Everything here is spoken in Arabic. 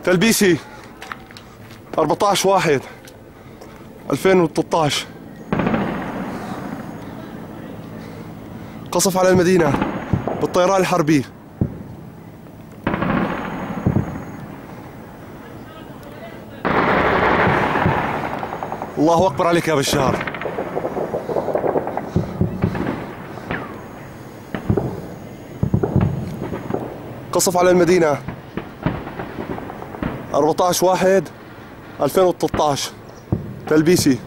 تلبيسي 14/1/2013. قصف على المدينة بالطيران الحربي. الله أكبر عليك يا بشار. قصف على المدينة 14/1/2013. تلبيسي